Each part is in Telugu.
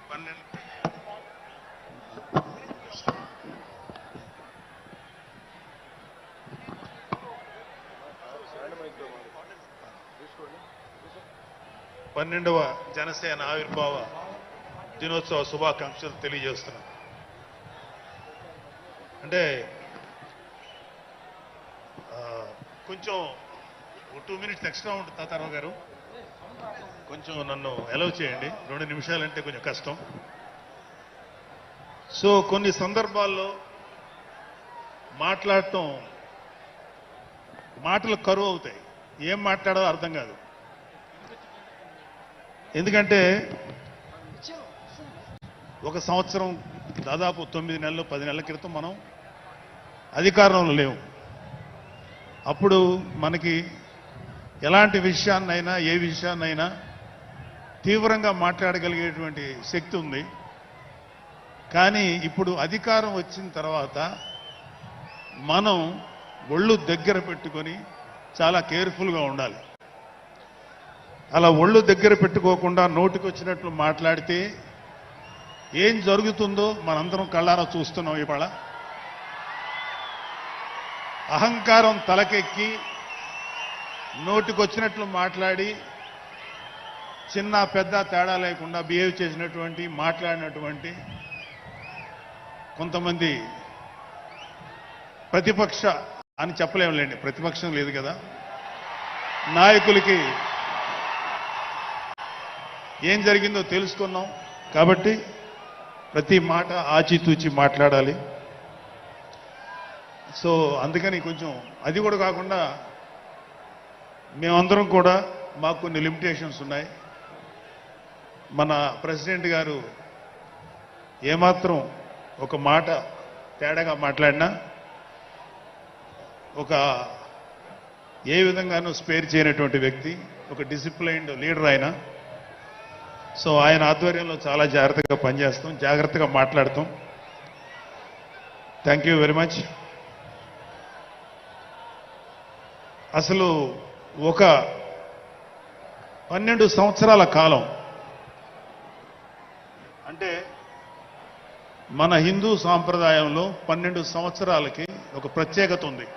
12వ జనసేన ఆవిర్భావ దినోత్సవ శుభాకాంక్షలు తెలియజేస్తున్నాం. అంటే కొంచెం 2 minutes ఎక్స్ట్రా ఉంటుంది తాతారావు గారు, కొంచెం నన్ను అలౌ చేయండి. 2 నిమిషాలంటే కొంచెం కష్టం. సో కొన్ని సందర్భాల్లో మాట్లాడటం మాటలు కరువు అవుతాయి, ఏం మాట్లాడాలో అర్థం కాదు. ఎందుకంటే ఒక సంవత్సరం దాదాపు 9 నెలలు 10 నెలల క్రితం మనం అధికారంలో లేవు. అప్పుడు మనకి ఎలాంటి విషయాన్నైనా ఏ విషయాన్నైనా తీవ్రంగా మాట్లాడగలిగేటువంటి శక్తి ఉంది. కానీ ఇప్పుడు అధికారం వచ్చిన తర్వాత మనం ఒళ్ళు దగ్గర పెట్టుకొని చాలా కేర్ఫుల్గా ఉండాలి. అలా ఒళ్ళు దగ్గర పెట్టుకోకుండా నోటికొచ్చినట్లు మాట్లాడితే ఏం జరుగుతుందో మనందరం కళ్ళారా చూస్తున్నాం. ఇవాళ అహంకారం తలకెక్కి నోటికొచ్చినట్లు మాట్లాడి చిన్న పెద్ద తేడా లేకుండా బిహేవ్ చేసినటువంటి మాట్లాడినటువంటి కొంతమంది ప్రతిపక్ష అని చెప్పలేములేండి, ప్రతిపక్షం లేదు కదా, నాయకులకి ఏం జరిగిందో తెలుసుకున్నాం. కాబట్టి ప్రతి మాట ఆచితూచి మాట్లాడాలి. సో అందుకని కొంచెం అది కూడా కాకుండా మేమందరం కూడా మాకు కొన్ని లిమిటేషన్స్ ఉన్నాయి. మన ప్రెసిడెంట్ గారు ఏమాత్రం ఒక మాట తేడాగా మాట్లాడినా ఒక ఏ విధంగానూ స్పేర్ చేయనటువంటి వ్యక్తి, ఒక డిసిప్లైన్డ్ లీడర్ ఆయన. సో ఆయన ఆధ్వర్యంలో చాలా జాగ్రత్తగా పనిచేస్తాం, జాగ్రత్తగా మాట్లాడతాం. Thank you very much. అసలు ఒక 12 సంవత్సరాల కాలం అంటే మన హిందూ సాంప్రదాయంలో 12 సంవత్సరాలకి ఒక ప్రత్యేకత ఉంది.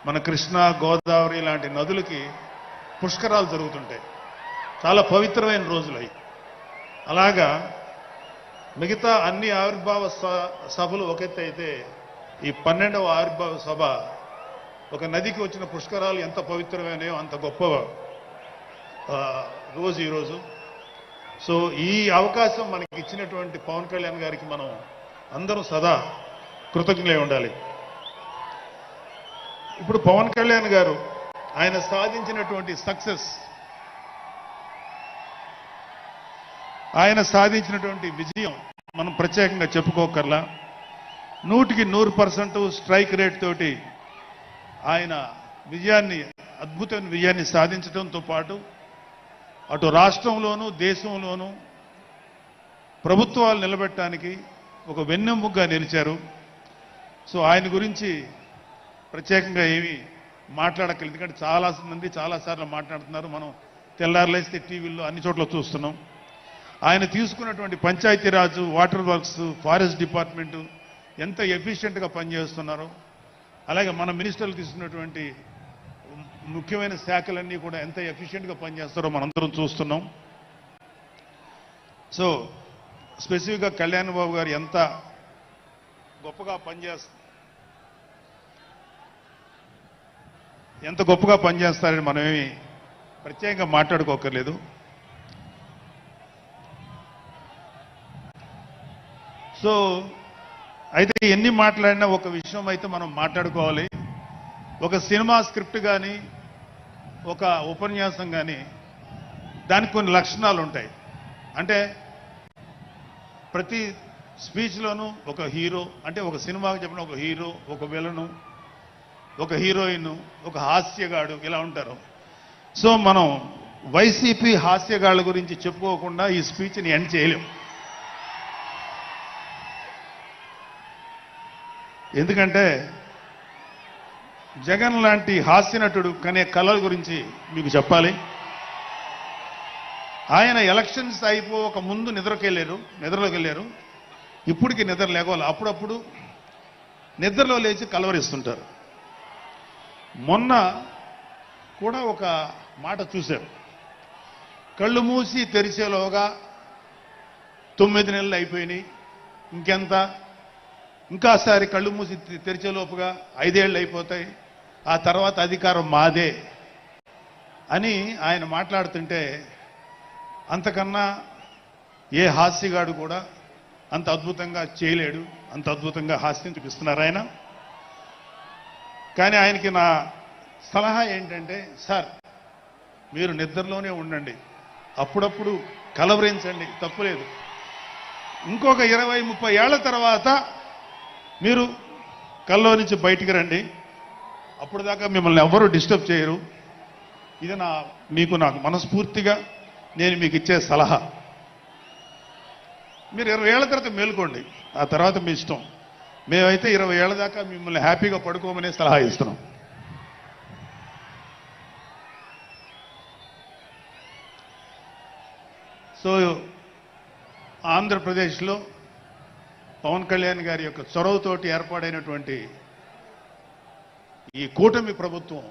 మన కృష్ణ గోదావరి లాంటి నదులకి పుష్కరాలు జరుగుతుంటాయి, చాలా పవిత్రమైన రోజులు అవి. అలాగా మిగతా అన్ని ఆవిర్భావ సభలు ఒక ఎత్తు అయితే ఈ 12వ ఆవిర్భావ సభ ఒక నదికి వచ్చిన పుష్కరాలు ఎంత పవిత్రమైనయో అంత గొప్ప రోజు ఈరోజు. సో ఈ అవకాశం మనకి ఇచ్చినటువంటి పవన్ కళ్యాణ్ గారికి మనం అందరం సదా కృతజ్ఞులై ఉండాలి. ఇప్పుడు పవన్ కళ్యాణ్ గారు ఆయన సాధించినటువంటి సక్సెస్, ఆయన సాధించినటువంటి విజయం మనం ప్రత్యేకంగా చెప్పుకోకర్లా. 100కి 100% స్ట్రైక్ రేట్ తోటి ఆయన విజయాన్ని, అద్భుతమైన విజయాన్ని సాధించడంతో పాటు అటు రాష్ట్రంలోనూ దేశంలోనూ ప్రభుత్వాలు నిలబెట్టడానికి ఒక వెన్నెముగ్గా నిలిచారు. సో ఆయన గురించి ప్రత్యేకంగా ఏమీ మాట్లాడక్కర్లేదు, ఎందుకంటే చాలా మంది చాలాసార్లు మాట్లాడుతున్నారు. మనం తెల్లారులేస్తే టీవీల్లో అన్ని చోట్ల చూస్తున్నాం. ఆయన తీసుకున్నటువంటి Panchayati Raj, water works, forest department ఎంత ఎఫిషియెంట్గా పనిచేస్తున్నారో, అలాగే మన మినిస్టర్లు తీసుకున్నటువంటి ముఖ్యమైన శాఖలన్నీ కూడా ఎంత ఎఫిషియెంట్గా పనిచేస్తారో మనందరం చూస్తున్నాం. సో స్పెసిఫిక్గా కళ్యాణ్ బాబు గారు ఎంత గొప్పగా పనిచేస్తారని మనమేమి ప్రత్యేకంగా మాట్లాడుకోకర్లేదు. సో అయితే ఎన్ని మాట్లాడినా ఒక విషయం అయితే మనం మాట్లాడుకోవాలి. ఒక సినిమా స్క్రిప్ట్ కానీ ఒక ఉపన్యాసం కానీ దానికి కొన్ని లక్షణాలు ఉంటాయి. అంటే ప్రతి స్పీచ్లోనూ ఒక హీరో, అంటే ఒక సినిమాకి చెప్పిన ఒక హీరో, ఒక విలను, ఒక హీరోయిన్, ఒక హాస్యగాడు, ఇలా ఉంటారు. సో మనం వైసీపీ హాస్యగాళ్ళ గురించి చెప్పుకోకుండా ఈ స్పీచ్ని ఎండ్ చేయలేం. ఎందుకంటే జగన్ లాంటి హాస్యనటుడు కనే కళల గురించి మీకు చెప్పాలి. ఆయన ఎలక్షన్స్ అయిపోక ముందు నిద్రలోకి వెళ్ళారు. ఇప్పటికి నిద్ర లేవాలి. అప్పుడప్పుడు నిద్రలో లేచి కలవరిస్తుంటారు. మొన్న కూడా ఒక మాట చూశారు. కళ్ళు మూసి తెరిచేలోగా 9 నెలలు అయిపోయినాయి, ఇంకెంత, ఇంకాసారి కళ్ళు మూసి తెరిచేలోపుగా 5 ఏళ్ళు అయిపోతాయి, ఆ తర్వాత అధికారం మాదే అని ఆయన మాట్లాడుతుంటే అంతకన్నా ఏ హాస్యగాడు కూడా అంత అద్భుతంగా చేయలేడు. అంత అద్భుతంగా హాస్యం చూపిస్తున్నారు ఆయన. కానీ ఆయనకి నా సలహా ఏంటంటే, సార్ మీరు నిద్రలోనే ఉండండి, అప్పుడప్పుడు కలవరించండి, తప్పులేదు. ఇంకొక 20-30 ఏళ్ల తర్వాత మీరు కల్లో నుంచి బయటికి రండి, అప్పుడు దాకా మిమ్మల్ని ఎవ్వరూ డిస్టర్బ్ చేయరు. ఇది నాకు మనస్ఫూర్తిగా నేను మీకు ఇచ్చే సలహా. మీరు 20 ఏళ్ల తర్వాత మేలుకోండి, ఆ తర్వాత మీ ఇష్టం. మేమైతే 20 ఏళ్ల దాకా మిమ్మల్ని హ్యాపీగా పడుకోమనే సలహా ఇస్తున్నాం. సో ఆంధ్రప్రదేశ్లో పవన్ కళ్యాణ్ గారి యొక్క చొరవతోటి ఏర్పాటైనటువంటి ఈ కూటమి ప్రభుత్వం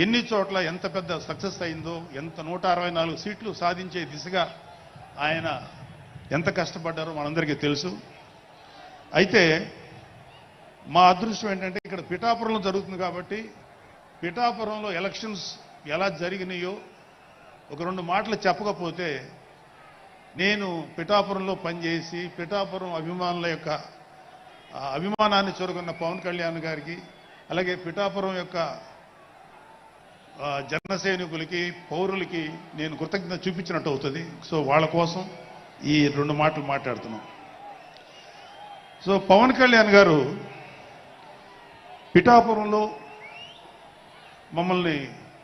ఎన్ని చోట్ల ఎంత పెద్ద సక్సెస్ అయిందో, ఎంత 164 సీట్లు సాధించే దిశగా ఆయన ఎంత కష్టపడ్డారో మనందరికీ తెలుసు. అయితే మా అదృష్టం ఏంటంటే ఇక్కడ పిఠాపురంలో జరుగుతుంది కాబట్టి పిఠాపురంలో ఎలక్షన్స్ ఎలా జరిగినాయో ఒక 2 మాటలు చెప్పకపోతే, నేను పిఠాపురంలో పనిచేసి పిఠాపురం అభిమానుల యొక్క అభిమానాన్ని చూరగొన్న పవన్ కళ్యాణ్ గారికి, అలాగే పిఠాపురం యొక్క జన సైనికులకి, పౌరులకి నేను కృతజ్ఞత చూపించినట్టు అవుతుంది. సో వాళ్ళ కోసం ఈ 2 మాటలు మాట్లాడుతున్నాం. సో పవన్ కళ్యాణ్ గారు పిఠాపురంలో మమ్మల్ని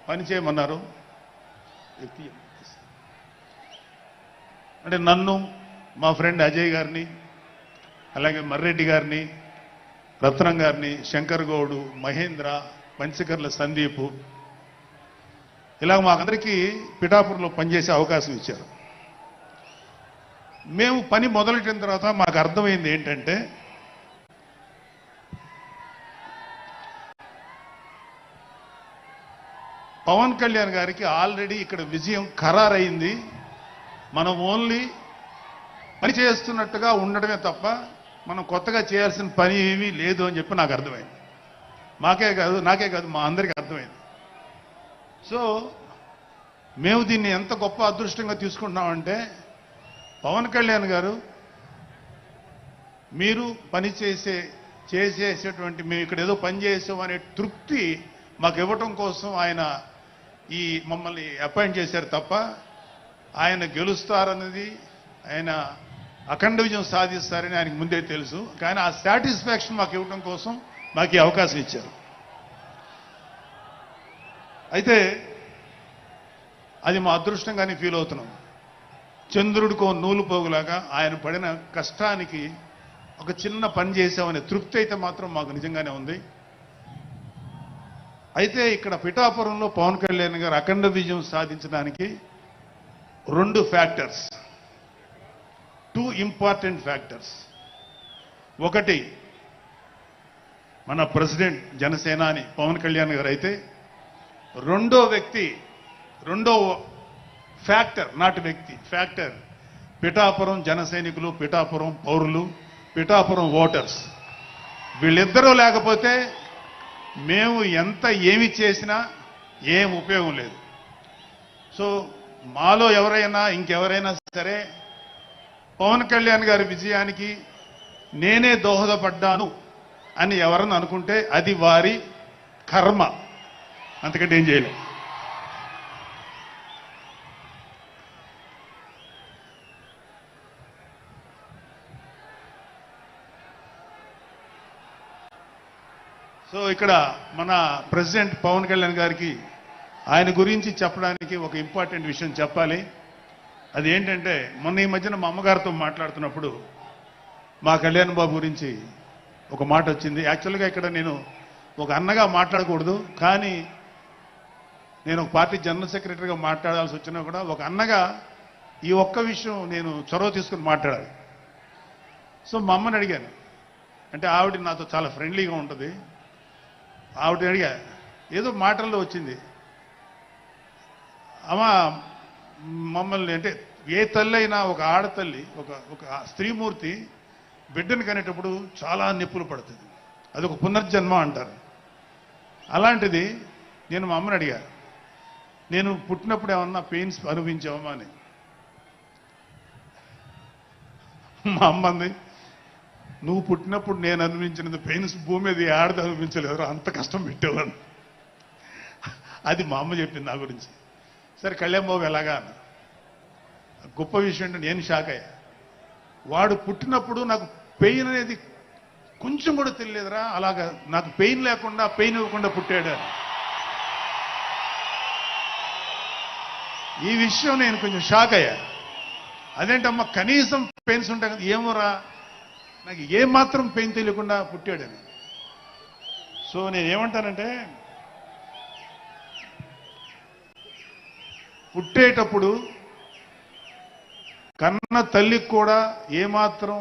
పనిచేయమన్నారు. అంటే నన్ను, మా ఫ్రెండ్ అజయ్ గారిని, అలాగే మర్రెడ్డి గారిని, రత్నం గారిని, శంకర్ గౌడు, మహేంద్ర, పంచకర్ల సందీప్, ఇలా మాకందరికీ పిఠాపురంలో పనిచేసే అవకాశం ఇచ్చారు. మేము పని మొదలెట్టిన తర్వాత మాకు అర్థమైంది ఏంటంటే, పవన్ కళ్యాణ్ గారికి ఆల్రెడీ ఇక్కడ విజయం ఖరారైంది. మనం ఓన్లీ పని చేస్తున్నట్టుగా ఉండడమే తప్ప మనం కొత్తగా చేయాల్సిన పని ఏమీ లేదు అని చెప్పి నాకు అర్థమైంది. నాకే కాదు మా అందరికీ అర్థమైంది. సో మేము దీన్ని ఎంత గొప్ప అదృష్టంగా తీసుకుంటున్నామంటే, పవన్ కళ్యాణ్ గారు మీరు పని చేసేటువంటి మేము ఇక్కడ ఏదో పని చేసాం అనే తృప్తి మాకు ఇవ్వటం కోసం ఆయన ఈ మమ్మల్ని అపాయింట్ చేశారు తప్ప ఆయన గెలుస్తారన్నది, ఆయన అఖండ విజయం సాధిస్తారని ఆయనకు ముందే తెలుసు. కానీ ఆ సాటిస్ఫాక్షన్ మాకు ఇవ్వడం కోసం మాకు ఈ అవకాశం ఇచ్చారు. అయితే అది మా అదృష్టంగానే ఫీల్ అవుతున్నాం. చంద్రుడికో నూలు పోగులాగా ఆయన పడిన కష్టానికి ఒక చిన్న పని చేశామనే తృప్తి అయితే మాత్రం మాకు నిజంగానే ఉంది. అయితే ఇక్కడ పిఠాపురంలో పవన్ కళ్యాణ్ గారు అఖండ విజయం సాధించడానికి 2 ఫ్యాక్టర్స్, 2 ఇంపార్టెంట్ ఫ్యాక్టర్స్. ఒకటి మన ప్రెసిడెంట్ జనసేనాని పవన్ కళ్యాణ్ గారు అయితే, రెండో ఫ్యాక్టర్, నాట్ వ్యక్తి, ఫ్యాక్టర్ పిఠాపురం జన సైనికులు, పిఠాపురం పౌరులు, పిఠాపురం ఓటర్స్. వీళ్ళిద్దరూ లేకపోతే మేము ఏమి చేసినా ఏం ఉపయోగం లేదు. సో మాలో ఎవరైనా ఇంకెవరైనా సరే పవన్ కళ్యాణ్ గారి విజయానికి నేనే దోహదపడ్డాను అని ఎవరన్నా అనుకుంటే అది వారి కర్మ, అంతకంటే ఏం చేయలేం. సో ఇక్కడ మన ప్రెసిడెంట్ పవన్ కళ్యాణ్ గారికి ఆయన గురించి చెప్పడానికి ఒక ఇంపార్టెంట్ విషయం చెప్పాలి. అది ఏంటంటే, మొన్న ఈ మధ్యన మా అమ్మగారితో మాట్లాడుతున్నప్పుడు మా కళ్యాణ్ బాబు గురించి ఒక మాట వచ్చింది. యాక్చువల్గా ఇక్కడ నేను ఒక అన్నగా మాట్లాడకూడదు, కానీ నేను ఒక పార్టీ జనరల్ సెక్రటరీగా మాట్లాడాల్సి వచ్చినా కూడా ఒక అన్నగా ఈ ఒక్క విషయం నేను చొరవ తీసుకుని మాట్లాడాలి. సో మా అమ్మని అడిగాను, అంటే ఆవిడ నాతో చాలా ఫ్రెండ్లీగా ఉంటుంది. ఆవిడని అడిగా, ఏదో మాటల్లో వచ్చింది, అమ్మ మమ్మల్ని అంటే ఏ తల్లి అయినా ఒక ఆడతల్లి ఒక స్త్రీమూర్తి బిడ్డను కనేటప్పుడు చాలా నొప్పులు పడుతుంది, అదొక పునర్జన్మ అంటారు. అలాంటిది నేను మా అమ్మని అడిగా, నేను పుట్టినప్పుడు ఏమన్నా పెయిన్స్ అనుభవించావమ్మా అని. మా అమ్మ అంది, నువ్వు పుట్టినప్పుడు నేను అనుభవించినంత పెయిన్స్ భూమి మీద ఆడది అనుభవించలేదు, అంత కష్టం పెట్టేవాడు. అది మా అమ్మ చెప్పింది నా గురించి. సరే కళ్యాణ్ బాబు ఎలాగా అన్న. గొప్ప విషయం అంటే నేను షాక్ అయ్యా. వాడు పుట్టినప్పుడు నాకు పెయిన్ అనేది కొంచెం కూడా తెలియలేదురా, అలాగా నాకు పెయిన్ లేకుండా పెయిన్ ఇవ్వకుండా పుట్టాడు. ఈ విషయం నేను కొంచెం షాక్ అయ్యా. అదేంటమ్మా కనీసం పెయిన్స్ ఉంటాయి కదా, ఏమోరా నాకు ఏమాత్రం పెయిన్ తెలియకుండా పుట్టాడని. సో నేను ఏమంటానంటే, పుట్టేటప్పుడు కన్న తల్లికి కూడా ఏమాత్రం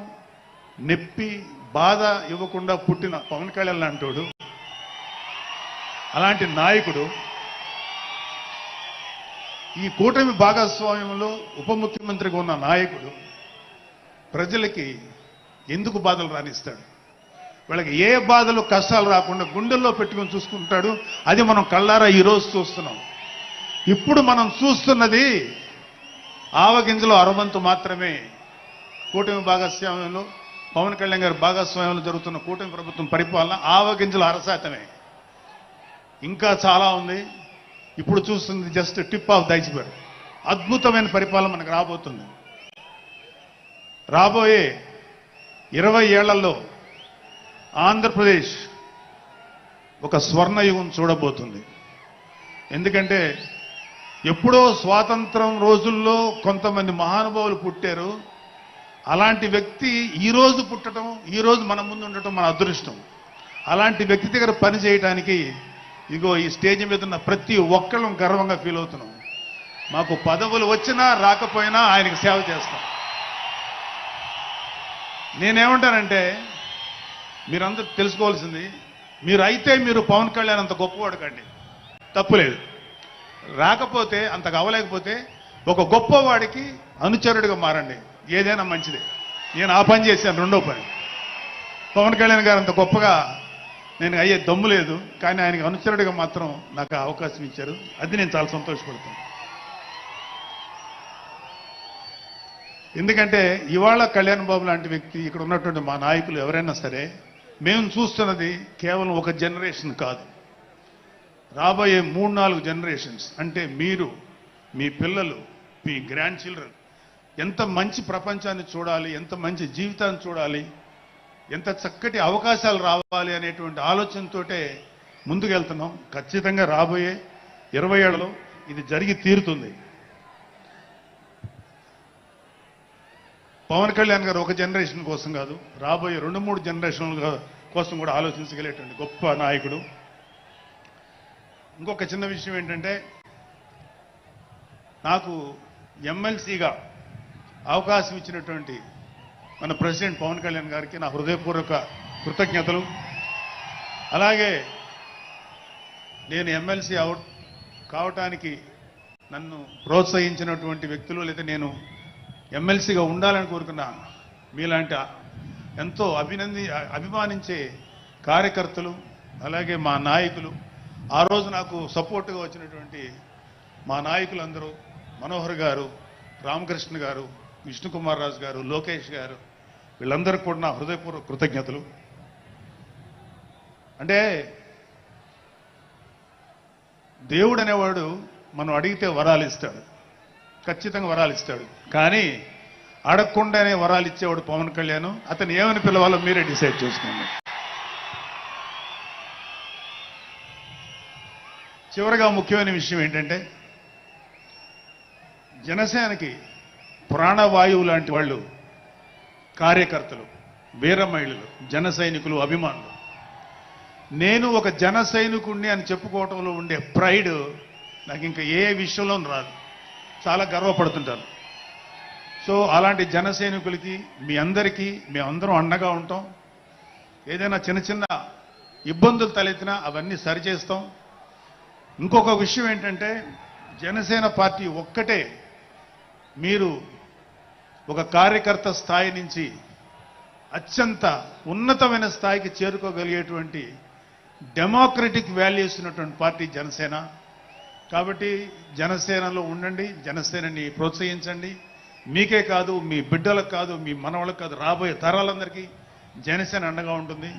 నొప్పి బాధ ఇవ్వకుండా పుట్టిన పవన్ కళ్యాణ్ లాంటోడు, అలాంటి నాయకుడు ఈ కూటమి భాగస్వామ్యంలో ఉప ముఖ్యమంత్రిగా ఉన్న నాయకుడు ప్రజలకి ఎందుకు బాధలు రానిస్తాడు? వాళ్ళకి ఏ బాధలు కష్టాలు రాకుండా గుండెల్లో పెట్టుకొని చూసుకుంటాడు. అది మనం కళ్ళారా ఈరోజు చూస్తున్నాం. ఇప్పుడు మనం చూస్తున్నది ఆవగింజలో అరవంతు మాత్రమే. కూటమి భాగస్వామ్యంలో పవన్ కళ్యాణ్ గారి భాగస్వామ్యంలో జరుగుతున్న కూటమి ప్రభుత్వం పరిపాలన ఆవగింజలు అరశాతమే. ఇంకా చాలా ఉంది. ఇప్పుడు చూస్తుంది just tip of the iceberg. అద్భుతమైన పరిపాలన మనకు రాబోతుంది. రాబోయే 20 ఏళ్లలో ఆంధ్రప్రదేశ్ ఒక స్వర్ణయుగం చూడబోతుంది. ఎందుకంటే ఎప్పుడో స్వాతంత్రం రోజుల్లో కొంతమంది మహానుభావులు పుట్టారు. అలాంటి వ్యక్తి ఈ రోజు పుట్టడం, ఈ రోజు మన ముందు ఉండటం మన అదృష్టం. అలాంటి వ్యక్తి దగ్గర పని చేయడానికి ఇగో ఈ స్టేజ్ మీద ఉన్న ప్రతి ఒక్కళ్ళం గర్వంగా ఫీల్ అవుతున్నాం. మాకు పదవులు వచ్చినా రాకపోయినా ఆయనకు సేవ చేస్తాం. నేనేమంటానంటే, మీరందరూ తెలుసుకోవాల్సింది, మీరు పవన్ కళ్యాణ్ అంత గొప్పవాడు కండి, తప్పులేదు. రాకపోతే అంతగా అవ్వలేకపోతే ఒక గొప్పవాడికి అనుచరుడిగా మారండి, ఏదైనా మంచిదే. నేను ఆ పని చేశాను. రెండో పని, పవన్ కళ్యాణ్ గారు అంత గొప్పగా నేను అయ్యే దమ్ము లేదు, కానీ ఆయనకి అనుచరుడిగా మాత్రం నాకు అవకాశం ఇచ్చారు. అది నేను చాలా సంతోషపడతాను. ఎందుకంటే ఇవాళ కళ్యాణ్ బాబు లాంటి వ్యక్తి, ఇక్కడ ఉన్నటువంటి మా నాయకులు ఎవరైనా సరే, మేము చూస్తున్నది కేవలం ఒక జనరేషన్ కాదు, రాబోయే 3-4 జనరేషన్స్. అంటే మీరు, మీ పిల్లలు, మీ గ్రాండ్ చిల్డ్రన్ ఎంత మంచి ప్రపంచాన్ని చూడాలి, ఎంత మంచి జీవితాన్ని చూడాలి, ఎంత చక్కటి అవకాశాలు రావాలి అనేటువంటి ఆలోచనతోటే ముందుకెళ్తున్నాం. ఖచ్చితంగా రాబోయే 20 ఏళ్లలో ఇది జరిగి తీరుతుంది. పవన్ కళ్యాణ్ గారు ఒక జనరేషన్ కోసం కాదు, రాబోయే 2-3 జనరేషన్ల కోసం కూడా ఆలోచించగలిగేటువంటి గొప్ప నాయకుడు. ఇంకొక చిన్న విషయం ఏంటంటే, నాకు ఎమ్మెల్సీగా అవకాశం ఇచ్చినటువంటి మన ప్రెసిడెంట్ పవన్ కళ్యాణ్ గారికి నా హృదయపూర్వక కృతజ్ఞతలు. అలాగే నేను ఎమ్మెల్సీ కావటానికి నన్ను ప్రోత్సహించినటువంటి వ్యక్తులు, లేదా నేను ఎమ్మెల్సీగా ఉండాలని కోరుకున్న మీలాంటి ఎంతో అభిమానించే కార్యకర్తలు, అలాగే మా నాయకులు, ఆ రోజు నాకు సపోర్టుగా వచ్చినటువంటి మా నాయకులందరూ, మనోహర్ గారు, రామకృష్ణ గారు, విష్ణుకుమార్ రాజు గారు, లోకేష్ గారు, వీళ్ళందరికీ కూడా నా హృదయపూర్వక కృతజ్ఞతలు. అంటే దేవుడు అనేవాడు మనం అడిగితే వరాలు ఇస్తాడు, ఖచ్చితంగా వరాలు ఇస్తాడు. కానీ అడగకుండానే వరాలు ఇచ్చేవాడు పవన్ కళ్యాణ్. అతను ఏమని పిలవాలో మీరే డిసైడ్ చేసుకోండి. చివరిగా ముఖ్యమైన విషయం ఏంటంటే, జనసేనకి ప్రాణవాయువు లాంటి వాళ్ళు కార్యకర్తలు, వీర మహిళలు, జన సైనికులు, అభిమానులు. నేను ఒక జన సైనికుడిని అని చెప్పుకోవటంలో ఉండే ప్రైడ్ నాకు ఇంకా ఏ విషయంలోనూ రాదు. చాలా గర్వపడుతుంటాను. సో అలాంటి జన సైనికులకి మీ అందరికీ మేమందరం అండగా ఉంటాం. ఏదైనా చిన్న చిన్న ఇబ్బందులు తలెత్తినా అవన్నీ సరిచేస్తాం. ఇంకొక విషయం ఏంటంటే జనసేన పార్టీ ఒక్కటే మీరు ఒక కార్యకర్త స్థాయి నుంచి అత్యంత ఉన్నతమైన స్థాయికి చేరుకోగలిగేటువంటి డెమోక్రటిక్ వాల్యూస్ ఉన్నటువంటి పార్టీ జనసేన. కాబట్టి జనసేనలో ఉండండి, జనసేనని ప్రోత్సహించండి. మీకే కాదు, మీ బిడ్డలకు కాదు, మీ మనవళ్ళకు కాదు, రాబోయే తరాలందరికీ జనసేన అండగా ఉంటుంది.